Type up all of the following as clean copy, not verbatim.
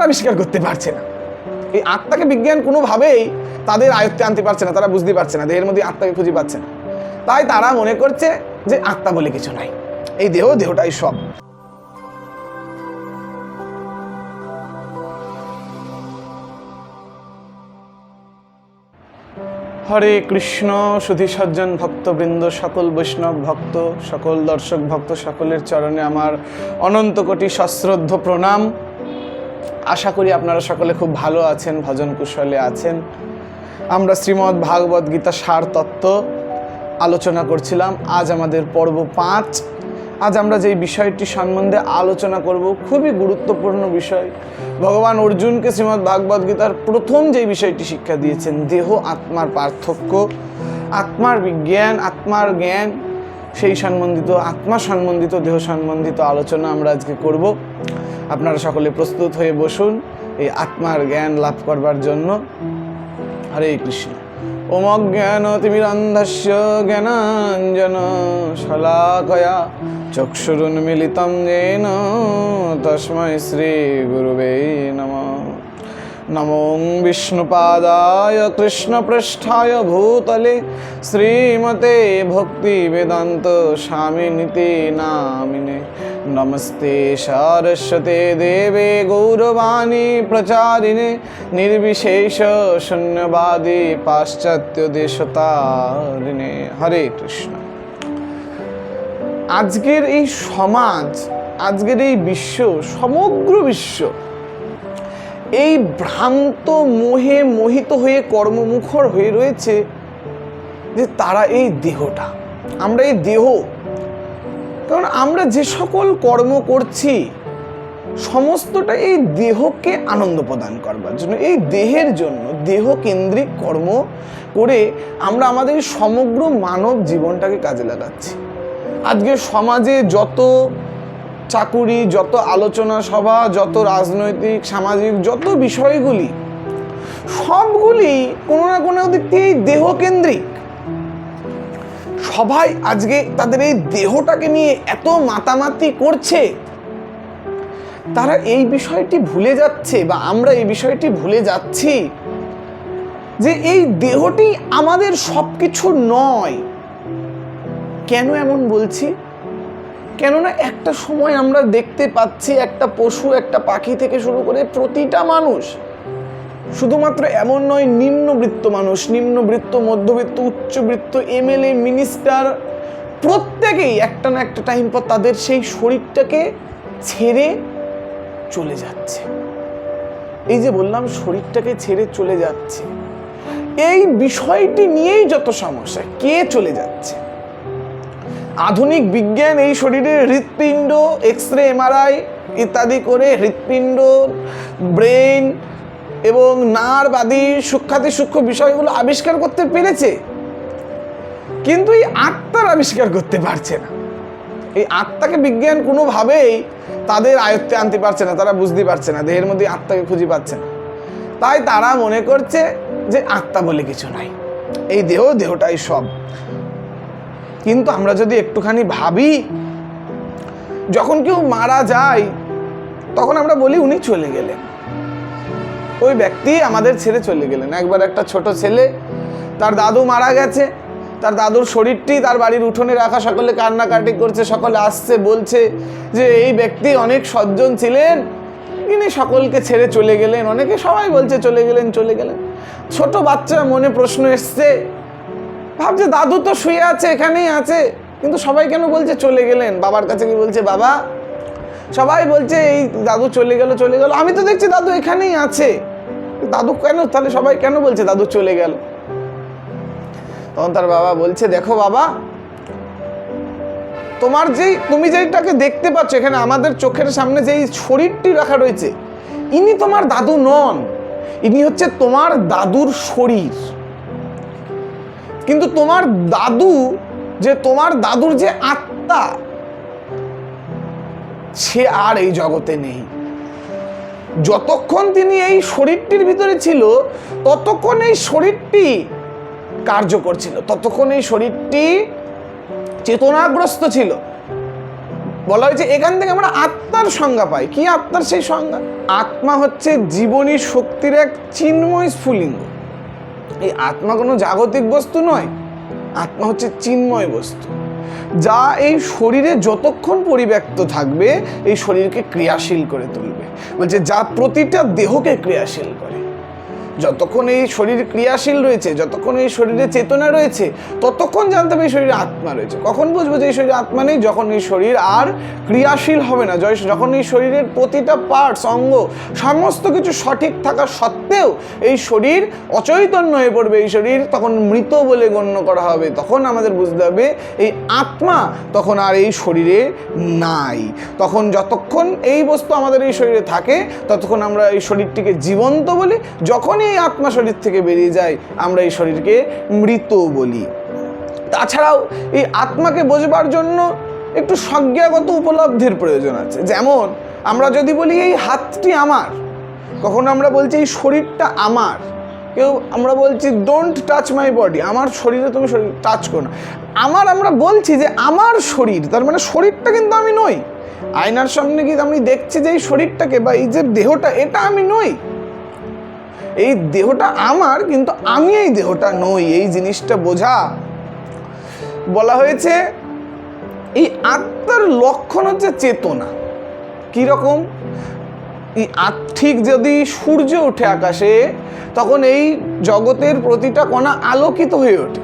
আবিষ্কার করতে পারছে না। এই আত্মাকে বিজ্ঞান কোনোভাবেই তাদের আয়ত্তে আনতে পারছে না, তারা বুঝতে পারছে না, দেহের মধ্যে আত্মাকে খুঁজে পাচ্ছে না। তাই তারা মনে করছে যে আত্মা বলে কিছু নাই, এই দেহটাই সব। হরে কৃষ্ণ। সুধী সজ্জন ভক্তবৃন্দ, সকল বৈষ্ণব ভক্ত, সকল দর্শক ভক্ত, সকলের চরণে আমার অনন্ত কোটি সশ্রদ্ধ প্রণাম। আশা করি আপনারা সকলে খুব ভালো আছেন, ভজন কুশলে আছেন। আমরা শ্রীমদ্ ভাগবত গীতা সার তত্ত্ব আলোচনা করছিলাম। আজ আমাদের পর্ব 5। আজ আমরা যেই বিষয়টি সম্বন্ধে আলোচনা করব খুবই গুরুত্বপূর্ণ বিষয়। ভগবান অর্জুনকে শ্রীমদ্ ভাগবত গীতার প্রথম যেই বিষয়টি শিক্ষা দিয়েছেন, দেহ আত্মার পার্থক্য, আত্মার বিজ্ঞান, আত্মার জ্ঞান, সেই সম্বন্ধিত, আত্মা সম্বন্ধিত, দেহ সম্বন্ধিত আলোচনা আমরা আজকে করব। আপনারা সকলে প্রস্তুত হয়ে বসুন এই আত্মার জ্ঞান লাভ করবার জন্য। হরে কৃষ্ণ। ওম অজ্ঞানতিমিরন্ধস্য জ্ঞানাঞ্জন শলাকয়া চক্ষুরুন্মিলিতং येन তস্मै শ্রী গুরুবে নমঃ। নমো বিষ্ণুপাদায় কৃষ্ণপৃষ্ঠায় ভূতলে শ্রীমতে ভক্তিবেদান্ত স্বামিনিতি নামিনে। নমস্তে সারস্বতে দেবে গৌরবাণী প্রচারিণে নির্বিশেষ শূন্যবাদী পাশ্চাত্য দেশতারিণে। হরে কৃষ্ণ। আজকের এই সমাজ, আজকের এই বিশ্ব, সমগ্র বিশ্ব এই ভ্রান্ত মোহে মোহিত হয়ে কর্মমুখর হয়ে রয়েছে যে তারা এই দেহটা, আমরা এই দেহ, কারণ আমরা যে সকল কর্ম করছি সমস্তটা এই দেহকে আনন্দ প্রদান করবার জন্য, এই দেহের জন্য, দেহ কেন্দ্রিক কর্ম করে আমরা আমাদের সমগ্র মানব জীবনটাকে কাজে লাগাচ্ছি। আজকে সমাজে যত চাকুরি, যত আলোচনা সভা, যত রাজনৈতিক সামাজিক যত বিষয়গুলি, সবগুলি কোনো না কোনো দিক থেকে দেহকেন্দ্রিক। সবাই আজকে তাদের এই দেহটাকে নিয়ে এত মাতামাতি করছে, তারা এই বিষয়টি ভুলে যাচ্ছে, বা আমরা এই বিষয়টি ভুলে যাচ্ছি যে এই দেহটি আমাদের সবকিছু নয়। কেন এমন বলছি? কেননা একটা সময় আমরা দেখতে পাচ্ছি একটা পশু, একটা পাখি থেকে শুরু করে প্রতিটা মানুষ, শুধুমাত্র এমন নয়, নিম্নবিত্ত মানুষ, নিম্নবিত্ত, মধ্যবিত্ত, উচ্চবিত্ত, এমএলএ, মিনিস্টার, প্রত্যেকেই একটা না একটা টাইম পর তাদের সেই শরীরটাকে ছেড়ে চলে যাচ্ছে। এই যে বললাম শরীরটাকে ছেড়ে চলে যাচ্ছে, এই বিষয়টি নিয়েই যত সমস্যা। কে চলে যাচ্ছে? আধুনিক বিজ্ঞান এই শরীরের হৃৎপিণ্ড, এক্সরে, এমআরআই ইত্যাদি করে হৃৎপিণ্ড, ব্রেন এবং নার্ভ আদি সূক্ষ্মাতি সূক্ষ্ম বিষয়গুলো আবিষ্কার করতে পেরেছে, কিন্তু এই আত্মার আবিষ্কার করতে পারছে না। এই আত্মাকে বিজ্ঞান কোনোভাবেই তাদের আয়ত্তে আনতে পারছে না, তারা বুঝতে পারছে না, দেহের মধ্যে আত্মাকে খুঁজে পাচ্ছে না। তাই তারা মনে করছে যে আত্মা বলে কিছু নাই, এই দেহটাই সব। কিন্তু আমরা যদি একটুখানি ভাবি, যখন কেউ মারা যায় তখন আমরা বলি উনি চলে গেলেন, ওই ব্যক্তি আমাদের ছেড়ে চলে গেলেন। একবার একটা ছোট ছেলে, তার দাদু মারা গেছে, তার দাদুর শরীরটি তার বাড়ির উঠোনে রাখা, সকলে কান্নাকাটি করছে, সকলে আসছে, বলছে যে এই ব্যক্তি অনেক সজ্জন ছিলেন, ইনি সকলকে ছেড়ে চলে গেলেন। অনেকে সবাই বলছে চলে গেলেন, চলে গেলেন। ছোট বাচ্চা মনে প্রশ্ন এসছে, ভাবছে দাদু তো শুয়ে আছে, এখানেই আছে, কিন্তু সবাই কেন বলছে চলে গেলেন? বাবার কাছে কি বলছে, বাবা, সবাই বলছে এই দাদু চলে গেল, চলে গেল, আমি তো দেখছি দাদু এখানেই আছে, দাদু কেন, তাহলে সবাই কেন বলছে দাদু চলে গেল? তখন তার বাবা বলছে, দেখো বাবা, তুমি যেটাকে দেখতে পাচ্ছ এখানে আমাদের চোখের সামনে যেই শরীরটি রাখা রয়েছে, ইনি তোমার দাদু নন, ইনি হচ্ছে তোমার দাদুর শরীর। কিন্তু তোমার দাদুর যে আত্মা, সে আর এই জগতে নেই। যতক্ষণ তিনি এই শরীরটির ভিতরে ছিল ততক্ষণ এই শরীরটি কার্যকর ছিল, ততক্ষণ এই শরীরটি চেতনাগ্রস্ত ছিল। বলা হয়েছে এখান থেকে আমরা আত্মার সংজ্ঞা পাই। কি আত্মার সেই সংজ্ঞা? আত্মা হচ্ছে জীবনী শক্তির এক চিন্ময় স্ফুলিঙ্গ। এই আত্মা কোনো জাগতিক বস্তু নয়, আত্মা হচ্ছে চিন্ময় বস্তু, যা এই শরীরে যতক্ষণ পরিব্যাপ্ত থাকবে এই শরীরকে ক্রিয়াশীল করে তুলবে। বলছে যা প্রতিটা দেহকে ক্রিয়াশীল করে। যতক্ষণ এই শরীর ক্রিয়াশীল রয়েছে, যতক্ষণ এই শরীরে চেতনা রয়েছে, ততক্ষণ জানতে হবে এই শরীরে আত্মা রয়েছে। কখন বুঝবো যে এই শরীরে আত্মা নেই? যখন এই শরীর আর ক্রিয়াশীল হবে না, যখন এই শরীরের প্রতিটা পার্টস, অঙ্গ, সমস্ত কিছু সঠিক থাকা সত্ত্বেও এই শরীর অচৈতন্য হয়ে পড়বে, এই শরীর তখন মৃত বলে গণ্য করা হবে। তখন আমাদের বুঝতে হবে এই আত্মা তখন আর এই শরীরে নাই। তখন যতক্ষণ এই বস্তু আমাদের এই শরীরে থাকে ততক্ষণ আমরা এই শরীরটিকে জীবন্ত বলি। যখনই এই আত্মা শরীর থেকে বেরিয়ে যায় আমরা এই শরীরকে মৃত বলি। তাছাড়াও এই আত্মাকে বোঝবার জন্য একটু সংজ্ঞাগত উপলব্ধির প্রয়োজন আছে। যেমন আমরা যদি বলি এই হাতটি আমার, কখনো আমরা বলছি এই শরীরটা আমার, কেউ আমরা বলছি ডোন্ট টাচ মাই বডি, আমার শরীরে তুমি শরীর টাচ করো না। আমরা বলছি যে আমার শরীর, তার মানে শরীরটা কিন্তু আমি নই। আয়নার সামনে গিয়ে আমি দেখছি যে এই শরীরটাকে বা এই যে দেহটা, এটা আমি নই। এই দেহটা আমার, কিন্তু আমি এই দেহটা নই। এই জিনিসটা বোঝা। বলা হয়েছে এই আত্মার লক্ষণ হচ্ছে চেতনা। কি রকম? এই ঠিক যদি সূর্য ওঠে আকাশে তখন এই জগতের প্রতিটা কণা আলোকিত হয়ে ওঠে,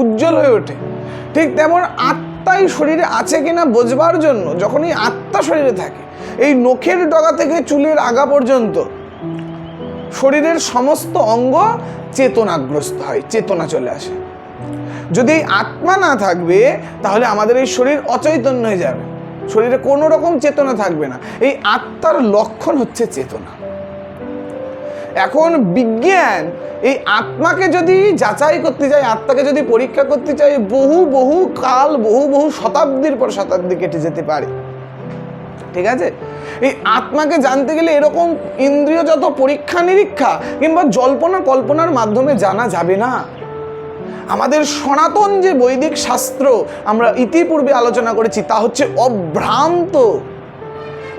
উজ্জ্বল হয়ে ওঠে। ঠিক তেমন আত্মাই শরীরে আছে কিনা বোঝবার জন্য যখন এই আত্মা শরীরে থাকে, এই নখের ডগা থেকে চুলের আগা পর্যন্ত শরীরের সমস্ত অঙ্গ চেতনাগ্রস্ত হয়, চেতনা চলে আসে। যদি এই আত্মা না থাকবে তাহলে আমাদের এই শরীর অচৈতন্য হয়ে যাবে, শরীরে কোনো রকম চেতনা থাকবে না। এই আত্মার লক্ষণ হচ্ছে চেতনা। এখন বিজ্ঞান এই আত্মাকে যদি যাচাই করতে চায়, আত্মাকে যদি পরীক্ষা করতে চায়, বহু বহু কাল, বহু বহু শতাব্দীর পর শতাব্দী কেটে যেতে পারে। ঠিক আছে? এই আত্মাকে জানতে গেলে এরকম ইন্দ্রিয়জাত পরীক্ষা নিরীক্ষা কিংবা জল্পনা কল্পনার মাধ্যমে জানা যাবে না। আমাদের সনাতন যে বৈদিক শাস্ত্র আমরা ইতিপূর্বে আলোচনা করেছি তা হচ্ছে অভ্রান্ত।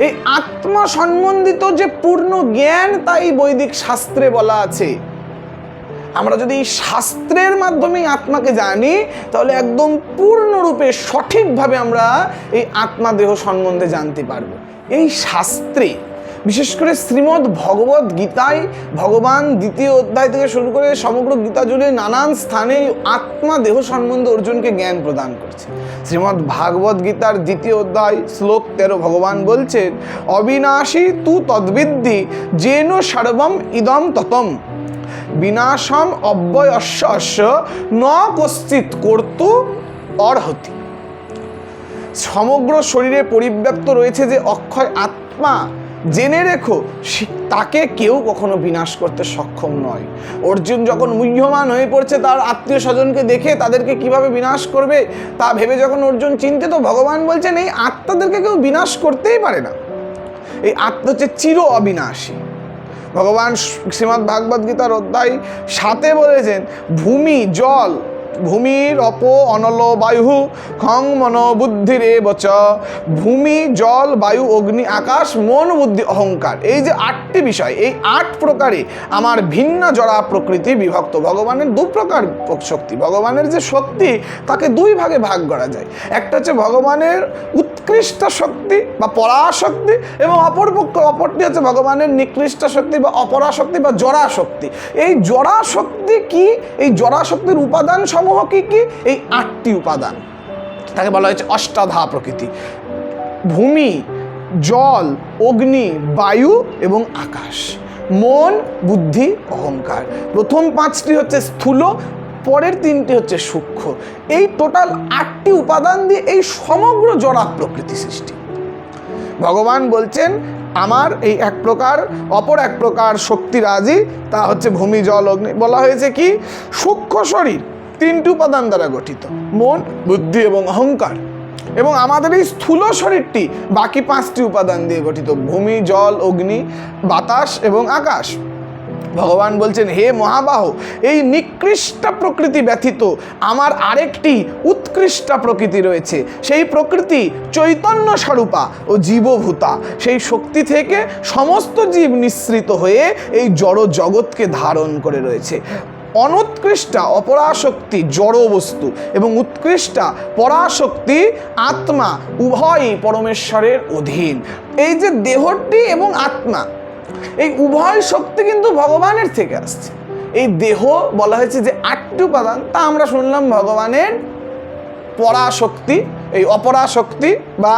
এই আত্মা সম্বন্ধিত যে পূর্ণ জ্ঞান তাই বৈদিক শাস্ত্রে বলা আছে। আমরা যদি এই শাস্ত্রের মাধ্যমে আত্মাকে জানি তাহলে একদম পূর্ণরূপে সঠিকভাবে আমরা এই আত্মা দেহ সম্বন্ধে জানতে পারবো। এই শাস্ত্রে বিশেষ করে শ্রীমদ্ ভগবদ গীতায় ভগবান দ্বিতীয় অধ্যায় থেকে শুরু করে সমগ্র গীতা জুড়ে নানান স্থানে আত্মা দেহ সম্বন্ধে অর্জুনকে জ্ঞান প্রদান করছে। শ্রীমদ্ ভাগবত গীতার দ্বিতীয় অধ্যায় শ্লোক 13 ভগবান বলছেন, অবিনাশী তু তদ্বিদ্ধি যেন সর্বম ইদম ততম বিনাশম অব্যয়স্য ন কশ্চিৎ কর্তু অর্হতি। সমগ্র শরীরে পরিব্যাপ্ত রয়েছে যে অক্ষয় আত্মা, জেনে রেখো তাকে কেউ কখনো বিনাশ করতে সক্ষম নয়। অর্জুন যখন মুহ্যমান হয়ে পড়ছে তার আত্মীয় স্বজনকে দেখে তাদেরকে কিভাবে বিনাশ করবে তা ভেবে যখন অর্জুন চিন্তিত, ভগবান বলছেন এই আত্মাদেরকে কেউ বিনাশ করতেই পারে না। এই আত্মা হচ্ছে চির অবিনাশী। ভগবান শ্রীমদ্ ভাগবত গীতার অধ্যায় 7 বলেছেন, ভূমি জল, ভূমির অপ অনল বায়ু খং মন বুদ্ধিরে বচ। ভূমি জল বায়ু অগ্নি আকাশ মন বুদ্ধি অহংকার, এই যে 8টি বিষয়, এই 8 প্রকারে আমার ভিন্ন জড়া প্রকৃতি বিভক্ত। ভগবানের 2 প্রকার শক্তি। ভগবানের যে শক্তি তাকে 2 ভাগে ভাগ করা যায়। একটা হচ্ছে ভগবানের উৎকৃষ্ট শক্তি বা পরাশক্তি, এবং অপরটি হচ্ছে ভগবানের নিকৃষ্ট শক্তি বা অপরাশক্তি বা জড়া শক্তি। এই জড়া শক্তি কি? এই জড়া শক্তির উপাদান সমূহ কি কি? এই 8টি উপাদান, তাকে বলা হয়েছে অষ্টাধা প্রকৃতি। ভূমি, জল, অগ্নি, বায়ু এবং আকাশ, মন, বুদ্ধি, অহংকার। প্রথম 5টি হচ্ছে স্থূল, পরের 3টি হচ্ছে সূক্ষ্ম। এই টোটাল 8টি উপাদান দিয়ে এই সমগ্র জড়া প্রকৃতি সৃষ্টি। ভগবান বলছেন আমার এই এক প্রকার অপর এক প্রকার শক্তি রাজি, তা হচ্ছে ভূমি জল অগ্নি। বলা হয়েছে কি সূক্ষ্ম শরীর 3টি উপাদান দ্বারা গঠিত, মন, বুদ্ধি এবং অহংকার। এবং আমাদের এই স্থূল শরীরটি বাকি 5টি উপাদান দিয়ে গঠিত, ভূমি জল অগ্নি বাতাস এবং আকাশ। ভগবান বলছেন, হে মহাবাহ, এই নিকৃষ্ট প্রকৃতি ব্যতীত আমার আরেকটি উৎকৃষ্ট প্রকৃতি রয়েছে। সেই প্রকৃতি চৈতন্য স্বরূপা ও জীবভূতা। সেই শক্তি থেকে সমস্ত জীব নিঃসৃত হয়ে এই জড় জগৎকে ধারণ করে রয়েছে। অনুৎকৃষ্টা অপরাশক্তি জড় বস্তু এবং উৎকৃষ্টা পরাশক্তি আত্মা, উভয়ই পরমেশ্বরের অধীন। এই যে দেহটি এবং আত্মা, এই উভয় শক্তি কিন্তু ভগবানের থেকে আসছে। এই দেহ বলা হয়েছে যে 8টি উপাদান, তা আমরা শুনলাম ভগবানের পরাশক্তি, এই অপরাশক্তি বা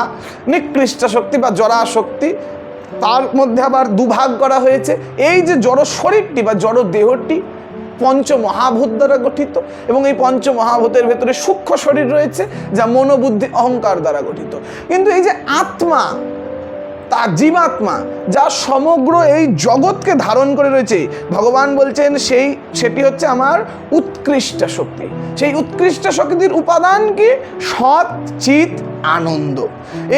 নিকৃষ্ট শক্তি বা জড়াশক্তি, তার মধ্যে আবার দুভাগ করা হয়েছে। এই যে জড় শরীরটি বা জড় দেহটি পঞ্চমহাভূত দ্বারা গঠিত, এবং এই পঞ্চমহাভূতের ভেতরে সূক্ষ্ম শরীর রয়েছে যা মনোবুদ্ধি অহংকার দ্বারা গঠিত। কিন্তু এই যে আত্মা, তা জীবাত্মা, যা সমগ্র এই জগৎকে ধারণ করে রয়েছে, ভগবান বলছেন সেটি হচ্ছে আমার উৎকৃষ্ট শক্তি। সেই উৎকৃষ্ট শক্তির উপাদান কি? সৎ চিত আনন্দ।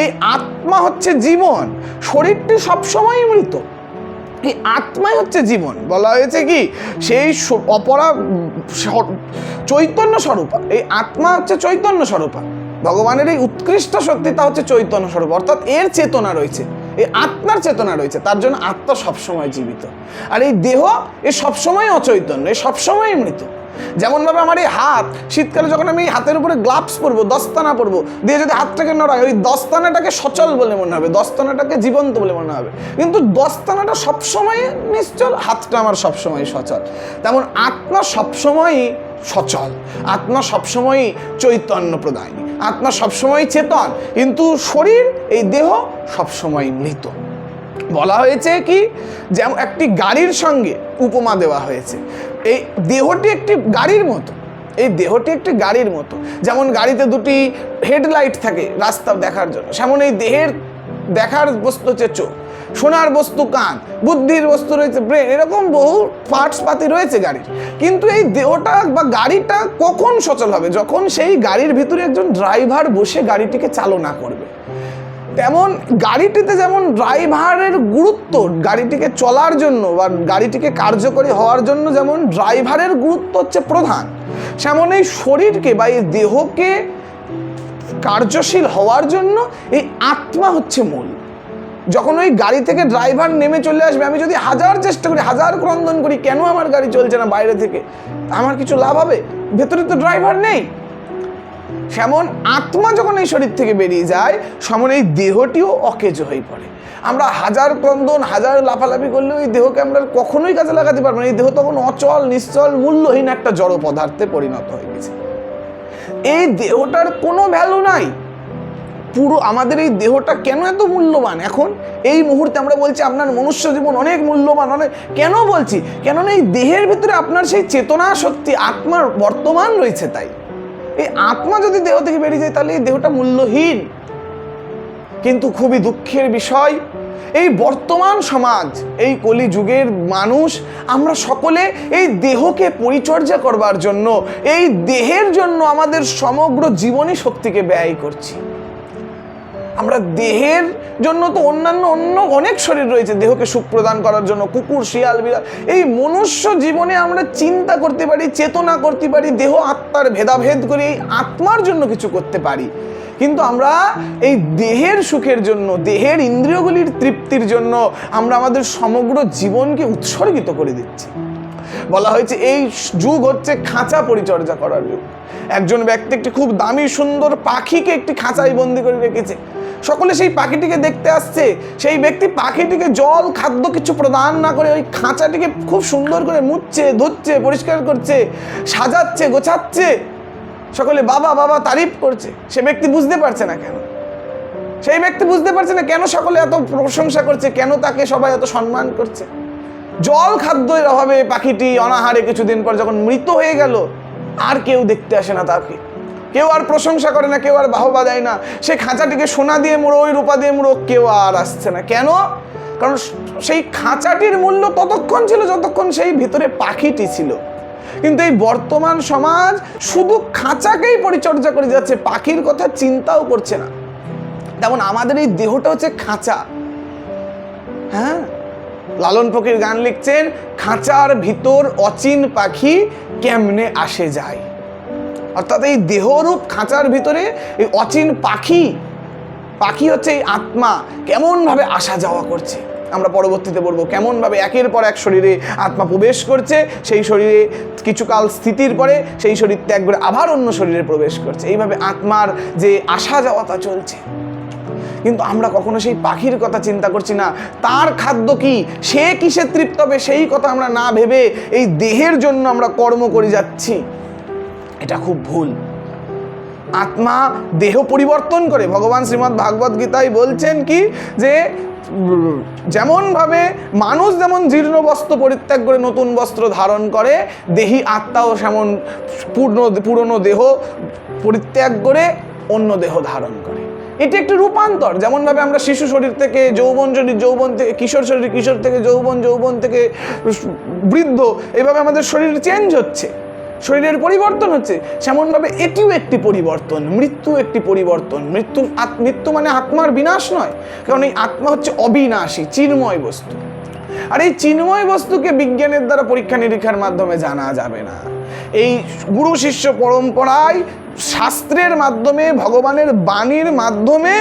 এই আত্মা হচ্ছে জীবন, শরীরটি সবসময় মৃত। এই আত্মাই হচ্ছে জীবন। বলা হয়েছে কি, সেই অপরা চৈতন্য স্বরূপা। এই আত্মা হচ্ছে চৈতন্য স্বরূপা। ভগবানের এই উৎকৃষ্ট শক্তি, তা হচ্ছে চৈতন্য স্বরূপ, অর্থাৎ এর চেতনা রয়েছে, এই আত্মার চেতনা রয়েছে। তার জন্য আত্মা সবসময় জীবিত। আর এই দেহ এ সবসময় অচৈতন্য, এ সবসময় মৃত। যেমনভাবে আমার এই হাত, শীতকালে যখন আমি হাতের উপরে গ্লাভস পরবো, দস্তানা পরবো, দিয়ে যদি হাতটাকে নড়াই, ওই দস্তানাটাকে সচল বলে মনে হবে, দস্তানাটাকে জীবন্ত বলে মনে হবে। কিন্তু দস্তানাটা সবসময় নিশ্চল, হাতটা আমার সবসময় সচল। তেমন আত্মা সবসময়ই সচল, আত্মা সবসময়ই চৈতন্য প্রদায়ী, আত্মা সবসময় চেতন। কিন্তু শরীর, এই দেহ সবসময় মৃত। বলা হয়েছে কি, যেমন একটি গাড়ির সঙ্গে উপমা দেওয়া হয়েছে। এই দেহটি একটি গাড়ির মতো, এই দেহটি একটি গাড়ির মতো। যেমন গাড়িতে দুটি হেডলাইট থাকে রাস্তা দেখার জন্য, সেমন এই দেহের দেখার বস্তু হচ্ছে চোখ, শোনার বস্তু কান, বুদ্ধির বস্তু রয়েছে ব্রেন, এরকম বহু পার্টস পাতি রয়েছে গাড়ির। কিন্তু এই দেহটা বা গাড়িটা কখন সচল হবে? যখন সেই গাড়ির ভিতরে একজন ড্রাইভার বসে গাড়িটিকে চালনা করবে। তেমন গাড়িটিতে যেমন ড্রাইভারের গুরুত্ব, গাড়িটিকে চলার জন্য বা গাড়িটিকে কার্যকরী হওয়ার জন্য যেমন ড্রাইভারের গুরুত্ব হচ্ছে প্রধান, সেমন এই শরীরকে বা এই দেহকে কার্যশীল হওয়ার জন্য এই আত্মা হচ্ছে মূল। যখন ওই গাড়ি থেকে ড্রাইভার নেমে চলে আসবে, আমি যদি হাজার চেষ্টা করি, হাজার ক্রন্দন করি, কেন আমার গাড়ি চলছে না বাইরে থেকে, আমার কিছু লাভ হবে? ভেতরে তো ড্রাইভার নেই। সেমন আত্মা যখন এই শরীর থেকে বেরিয়ে যায়, সেমন এই দেহটিও অকেজ হয়ে পড়ে। আমরা হাজার ক্রন্দন, হাজার লাফালাফি করলেও এই দেহকে আমরা কখনোই কাজে লাগাতে পারবো না। এই দেহ তখন অচল, নিশ্চল, মূল্যহীন একটা জড় পদার্থে পরিণত হয়ে গেছে। এই দেহটার কোনো ভ্যালু নাই। পুরো আমাদের এই দেহটা কেন এত মূল্যবান? এখন এই মুহূর্তে আমরা বলছি আপনার মনুষ্য জীবন অনেক মূল্যবান, অনেক। কেন বলছি? কেননা এই দেহের ভিতরে আপনার সেই চেতনা শক্তি, আত্মার বর্তমান রয়েছে। তাই এই আত্মা যদি দেহ থেকে বেরিয়ে যায়, তাহলে এই দেহটা মূল্যহীন। কিন্তু খুবই দুঃখের বিষয়, এই বর্তমান সমাজ, এই কলিযুগের মানুষ, আমরা সকলে এই দেহকে পরিচর্যা করবার জন্য, এই দেহের জন্য আমাদের সমগ্র জীবনী শক্তিকে ব্যয় করছি। আমরা দেহের জন্য তো অন্য অনেক শরীর রয়েছে দেহকে সুখ প্রদান করার জন্য, কুকুর, শিয়াল, বিড়াল। এই মনুষ্য জীবনে আমরা চিন্তা করতে পারি, চেতনা করতে পারি, দেহ আত্মার ভেদাভেদ করে এই আত্মার জন্য কিছু করতে পারি। কিন্তু আমরা এই দেহের সুখের জন্য, দেহের ইন্দ্রিয়গুলির তৃপ্তির জন্য আমরা আমাদের সমগ্র জীবনকে উৎসর্গিত করে দিচ্ছি। বলা হয়েছে এই যুগ হচ্ছে খাঁচা পরিচর্যা করার যুগ। একজন ব্যক্তি একটি খুব দামি সুন্দর পাখিকে একটি খাঁচায় বন্দি করে রেখেছে। সকলে সেই পাখিটিকে দেখতে আসছে। সেই ব্যক্তি পাখিটিকে জল, খাদ্য কিছু প্রদান না করে ওই খাঁচাটিকে খুব সুন্দর করে মুছছে, ধুচ্ছে, পরিষ্কার করছে, সাজাচ্ছে, গোছাচ্ছে। সকলে বাবা বাবা তারিফ করছে। সে ব্যক্তি বুঝতে পারছে না কেন, সেই ব্যক্তি বুঝতে পারছে না কেন সকলে এত প্রশংসা করছে, কেন তাকে সবাই এত সম্মান করছে। জল, খাদ্যের অভাবে পাখিটি অনাহারে কিছুদিন পর যখন মৃত হয়ে গেল, আর কেউ দেখতে আসে না তাকে, কেউ আর প্রশংসা করে না, কেউ আর বাহবা দেয় না। সে খাঁচাটিকে সোনা দিয়ে মুড়ো, ওই রূপা দিয়ে মুড়ো, কেউ আর আসছে না। কেন? কারণ সেই খাঁচাটির মূল্য ততক্ষণ ছিল যতক্ষণ সেই ভিতরে পাখিটি ছিল। কিন্তু এই বর্তমান সমাজ শুধু খাঁচাকেই পরিচর্যা করে যাচ্ছে, পাখির কথা চিন্তাও করছে না। তেমন আমাদের এই দেহটা হচ্ছে খাঁচা। হ্যাঁ, লালন ফকির গান লিখছেন, খাঁচার ভিতর অচিন পাখি কেমনে আসে যায়। অর্থাৎ এই দেহরূপ খাঁচার ভিতরে এই অচিন পাখি হচ্ছে এই আত্মা, কেমনভাবে আসা যাওয়া করছে। আমরা পরবর্তীতে বলবো কেমনভাবে একের পর এক শরীরে আত্মা প্রবেশ করছে, সেই শরীরে কিছুকাল স্থিতির পরে সেই শরীর ত্যাগ করে আবার অন্য শরীরে প্রবেশ করছে। এইভাবে আত্মার যে আসা যাওয়াটা চলছে। কিন্তু আমরা কখনো সেই পাখির কথা চিন্তা করছি না, তার খাদ্য কি, সে কিসে তৃপ্ত হবে সেই কথা আমরা না ভেবে এই দেহের জন্য আমরা কর্ম করে যাচ্ছি। এটা খুব ভুল। আত্মা দেহ পরিবর্তন করে। ভগবান শ্রীমদ্ ভাগবত গীতায় বলছেন কি, যে যেমনভাবে মানুষ যেমন জীর্ণ বস্ত্র পরিত্যাগ করে নতুন বস্ত্র ধারণ করে, দেহি আত্মাও সেমন পুরনো দেহ পরিত্যাগ করে অন্য দেহ ধারণ করে। এটি একটি রূপান্তর। যেমনভাবে আমরা শিশু শরীর থেকে যৌবন শরীর, যৌবন থেকে কিশোর শরীর, কিশোর থেকে যৌবন, যৌবন থেকে বৃদ্ধ, এইভাবে আমাদের শরীর চেঞ্জ হচ্ছে, শরীরের পরিবর্তন হচ্ছে, সেমনভাবে এটিও একটি পরিবর্তন। মৃত্যু একটি পরিবর্তন। মৃত্যু মানে আত্মার বিনাশ নয়, কারণ এই আত্মা হচ্ছে অবিনাশী, চিন্ময় বস্তু। আর এই চিন্ময় বস্তুকে বিজ্ঞানের দ্বারা পরীক্ষা নিরীক্ষার মাধ্যমে জানা যাবে না। এই গুরু শিষ্য পরম্পরায়, শাস্ত্রের মাধ্যমে, ভগবানের বাণীর মাধ্যমে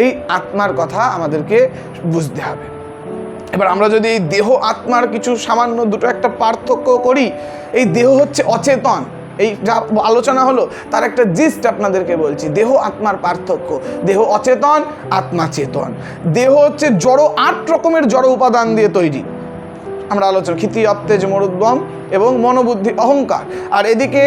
এই আত্মার কথা আমাদেরকে বুঝতে হবে। এবার আমরা যদি এই দেহ আত্মার কিছু সামান্য দুটো একটা পার্থক্য করি, এই দেহ হচ্ছে অচেতন, এই যা আলোচনা হলো তার একটা জিস্ট আপনাদেরকে বলছি। দেহ আত্মার পার্থক্য: দেহ অচেতন, আত্মা চেতন। দেহ হচ্ছে জড়, 8 রকমের জড় উপাদান দিয়ে তৈরি। আমরা আলোচনা ক্ষিতি, অপ্তেজ, মরুদ্গম এবং মনোবুদ্ধি, অহংকার। আর এদিকে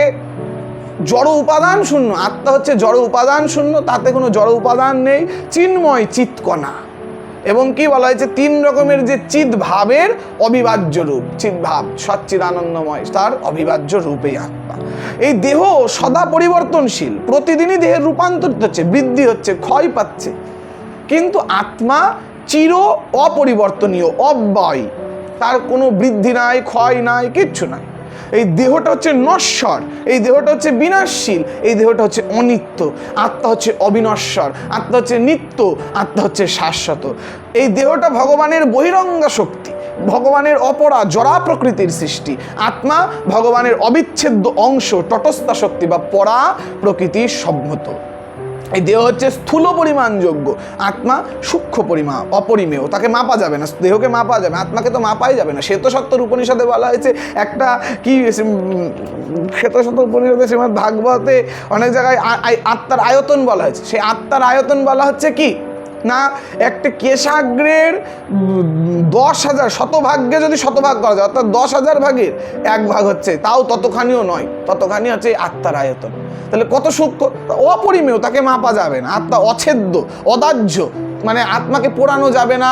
জড় উপাদান শূন্য। আত্মা হচ্ছে জড় উপাদান শূন্য, তাতে কোনো জড় উপাদান নেই, চিন্ময় চিৎকণা। এবং কি বলা হয়েছে, 3 রকমের যে চিৎ ভাবের অবিভাজ্য রূপ, চিৎ ভাব সচ্চিদ আনন্দময়, তার অবিভাজ্য রূপেই আত্মা। এই দেহ সদা পরিবর্তনশীল, প্রতিদিনই দেহের রূপান্তরিত হচ্ছে, বৃদ্ধি হচ্ছে, ক্ষয় পাচ্ছে। কিন্তু আত্মা চির অপরিবর্তনীয়, অব্যয়, তার কোনো বৃদ্ধি নাই, ক্ষয় নাই, কিচ্ছু নাই। এই দেহটা হচ্ছে নশ্বর, এই দেহটা হচ্ছে বিনাশশীল, এই দেহটা হচ্ছে অনিত্য। আত্মা হচ্ছে অবিনশ্বর, আত্মা হচ্ছে নিত্য, আত্মা হচ্ছে শাশ্বত। এই দেহটা ভগবানের বহিরঙ্গা শক্তি, ভগবানের অপরা জরা প্রকৃতির সৃষ্টি। আত্মা ভগবানের অবিচ্ছেদ্য অংশ, তটস্থা শক্তি বা পরা প্রকৃতির সম্মত। এই দেহ হচ্ছে স্থূল পরিমাণযোগ্য, আত্মা সূক্ষ্ম পরিমাণ, অপরিমেয়, তাকে মাপা যাবে না। দেহকে মাপা যাবে, আত্মাকে তো মাপাই যাবে না। শ্বেতসত্তর উপনিষদে বলা হয়েছে একটা কি, শ্বেতসত্তর উপনিষদে শ্রীমদ্ ভাগবতে অনেক জায়গায় আত্মার আয়তন বলা হয়েছে। সেই আত্মার আয়তন বলা হচ্ছে কি না, একটা কেশাগ্রের 10,000 শতভাগ্যে যদি শতভাগ করা যায়, অর্থাৎ 10,000 ভাগের 1 ভাগ হচ্ছে, তাও ততখানিও নয়, ততখানি হচ্ছে আত্মার আয়তন। তাহলে কত সূক্ষ্ম, অপরিমেয়, তাকে মাপা যাবে না। আত্মা অছেদ্য, অদাহ্য, মানে আত্মাকে পোড়ানো যাবে না,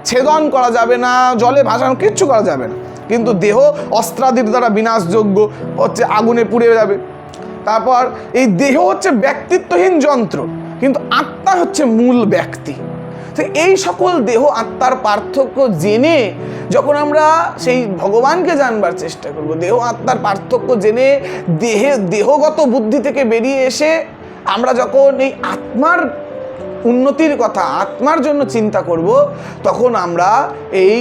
ছেদন করা যাবে না, জলে ভাসানো, কিচ্ছু করা যাবে না। কিন্তু দেহ অস্ত্রাদির দ্বারা বিনাশযোগ্য, হচ্ছে আগুনে পুড়ে যাবে। তারপর এই দেহ হচ্ছে ব্যক্তিত্বহীন যন্ত্র, কিন্তু আত্মা হচ্ছে মূল ব্যক্তি। তো এই সকল দেহ আত্মার পার্থক্য জেনে যখন আমরা সেই ভগবানকে জানবার চেষ্টা করব, দেহ আত্মার পার্থক্য জেনে দেহগত বুদ্ধি থেকে বেরিয়ে এসে আমরা যখন এই আত্মার উন্নতির কথা, আত্মার জন্য চিন্তা করব, তখন আমরা এই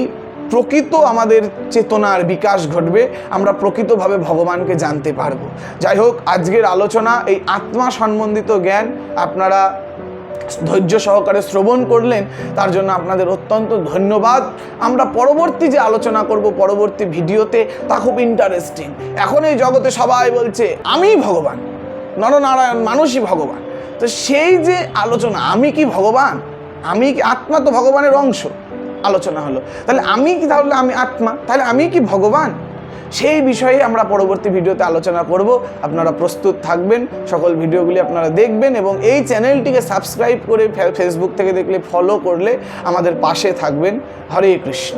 প্রকৃত আমাদের চেতনার বিকাশ ঘটবে, আমরা প্রকৃতভাবে ভগবানকে জানতে পারবো। যাই হোক, আজকের আলোচনা এই আত্মা সম্বন্ধিত জ্ঞান আপনারা ধৈর্য সহকারে শ্রবণ করলেন, তার জন্য আপনাদের অত্যন্ত ধন্যবাদ। আমরা পরবর্তী যে আলোচনা করব পরবর্তী ভিডিওতে, তা খুব ইন্টারেস্টিং। এখন এই জগতে সবাই বলছে আমি ভগবান, নরনারায়ণ মানুষই ভগবান। তো সেই যে আলোচনা, আমি কি ভগবান, আমি কি আত্মা, তো ভগবানের অংশ আলোচনা হলো, তাহলে আমি কি, তাহলে আমি আত্মা, তাহলে আমি কি ভগবান, সেই বিষয়ে আমরা পরবর্তী ভিডিওতে আলোচনা করব। আপনারা প্রস্তুত থাকবেন, সকল ভিডিওগুলি আপনারা দেখবেন এবং এই চ্যানেলটিকে সাবস্ক্রাইব করে, ফেসবুক থেকে দেখলে ফলো করলে আমাদের পাশে থাকবেন। হরে কৃষ্ণ।